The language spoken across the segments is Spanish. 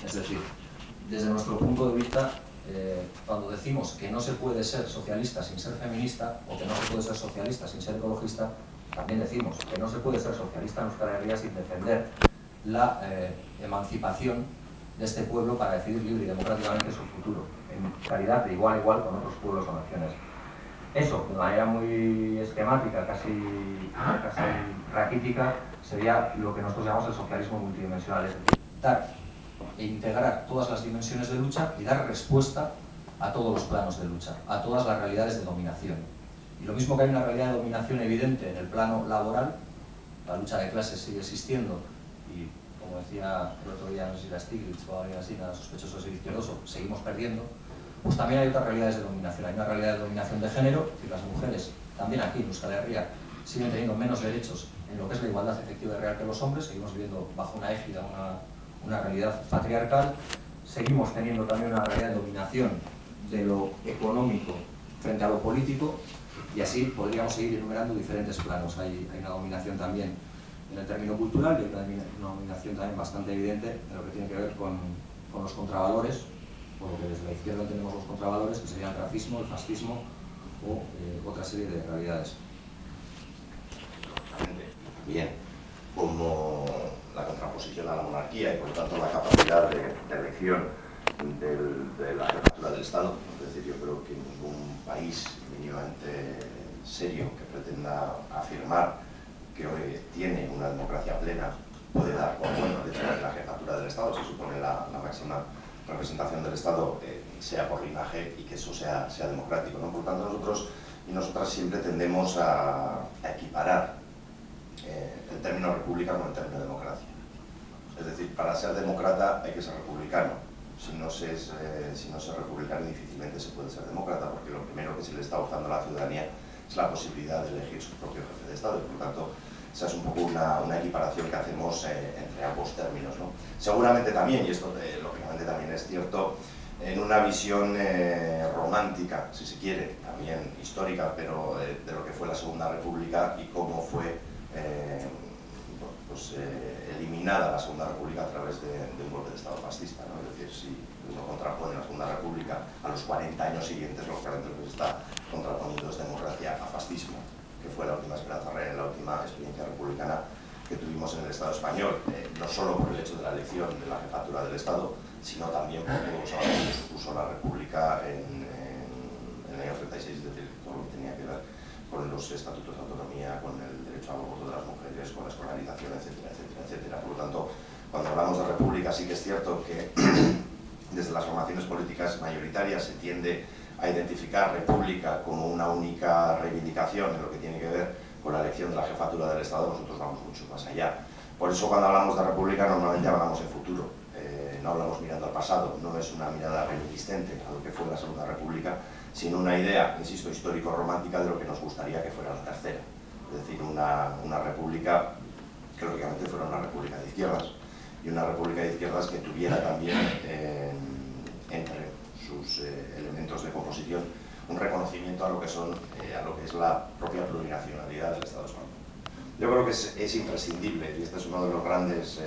Es decir, desde nuestro punto de vista, cuando decimos que no se puede ser socialista sin ser feminista, o que no se puede ser socialista sin ser ecologista, también decimos que no se puede ser socialista en Euskal Herria sin defender la emancipación de este pueblo para decidir libre y democráticamente su futuro, en calidad de igual a igual con otros pueblos o naciones. Eso, de manera muy esquemática, casi raquítica, sería lo que nosotros llamamos el socialismo multidimensional, es decir, dar e integrar todas las dimensiones de lucha y dar respuesta a todos los planos de lucha, a todas las realidades de dominación. Y lo mismo que hay una realidad de dominación evidente en el plano laboral, la lucha de clases sigue existiendo y, como decía el otro día, no sé si era Stiglitz o alguien así, nada sospechoso de izquierdoso, seguimos perdiendo, pues también hay otras realidades de dominación. Hay una realidad de dominación de género, es decir, las mujeres, también aquí en Euskal Herria, siguen teniendo menos derechos en lo que es la igualdad efectiva y real que los hombres, seguimos viviendo bajo una égida, una realidad patriarcal, seguimos teniendo también una realidad de dominación de lo económico frente a lo político, y así podríamos seguir enumerando diferentes planos. Hay una dominación también en el término cultural y hay una dominación también bastante evidente en lo que tiene que ver con los contravalores, por lo que desde la izquierda entendemos los contravalores, que serían el racismo, el fascismo o otra serie de realidades. Bien, como la contraposición a la monarquía y por lo tanto la capacidad de elección de la jefatura del Estado, es decir, yo creo que ningún país mínimamente serio que pretenda afirmar que hoy tiene una democracia plena puede dar por bueno el hecho de que la jefatura del Estado, se supone la máxima representación del Estado, sea por linaje y que eso sea democrático, ¿no? Por lo tanto, nosotros y nosotras siempre tendemos a equiparar el término república con el término democracia. Es decir, para ser demócrata hay que ser republicano. Si no se es republicano, difícilmente se puede ser demócrata, porque lo primero que se le está otorgando a la ciudadanía es la posibilidad de elegir su propio jefe de Estado, y por lo tanto esa es un poco una equiparación que hacemos entre ambos términos, ¿no? Seguramente también, y esto lógicamente también es cierto, en una visión romántica, si se quiere, también histórica, pero de lo que fue la Segunda República y cómo fue eliminada la Segunda República a través de un golpe de Estado fascista, ¿no? Es decir, si uno contrapone la Segunda República a los 40 años siguientes, lógicamente lo que se está contraponiendo es democracia a fascismo, que fue la última esperanza real, la última experiencia republicana que tuvimos en el Estado español, no solo por el hecho de la elección de la jefatura del Estado, sino también por todos los avances que supuso la República en el año 36, es decir, todo lo que tenía que ver con los estatutos de autonomía, con el derecho al voto de las mujeres, con la escolarización, etcétera, etcétera, etcétera. Por lo tanto, cuando hablamos de república, sí que es cierto que desde las formaciones políticas mayoritarias se tiende a identificar república como una única reivindicación en lo que tiene que ver con la elección de la jefatura del Estado. Nosotros vamos mucho más allá. Por eso cuando hablamos de república normalmente hablamos en futuro, no hablamos mirando al pasado, no es una mirada reminiscente a lo que fue la Segunda República, sino una idea, insisto, histórico-romántica de lo que nos gustaría que fuera la tercera. Es decir, una república que lógicamente fuera una república de izquierdas, y una república de izquierdas que tuviera también entre sus elementos de composición un reconocimiento a lo que es la propia plurinacionalidad del Estado español. Yo creo que es imprescindible, y este es uno de los grandes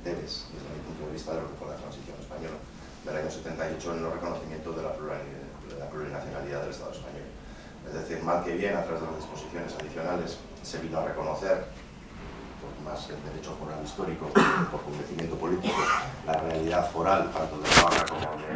debes, desde mi punto de vista, de lo que fue la transición española del año 78, en el reconocimiento de la plurinacionalidad del Estado español. Es decir, mal que bien, a través de las disposiciones adicionales, se vino a reconocer, por más el derecho foral histórico, por convencimiento político, la realidad foral, tanto de Navarra como de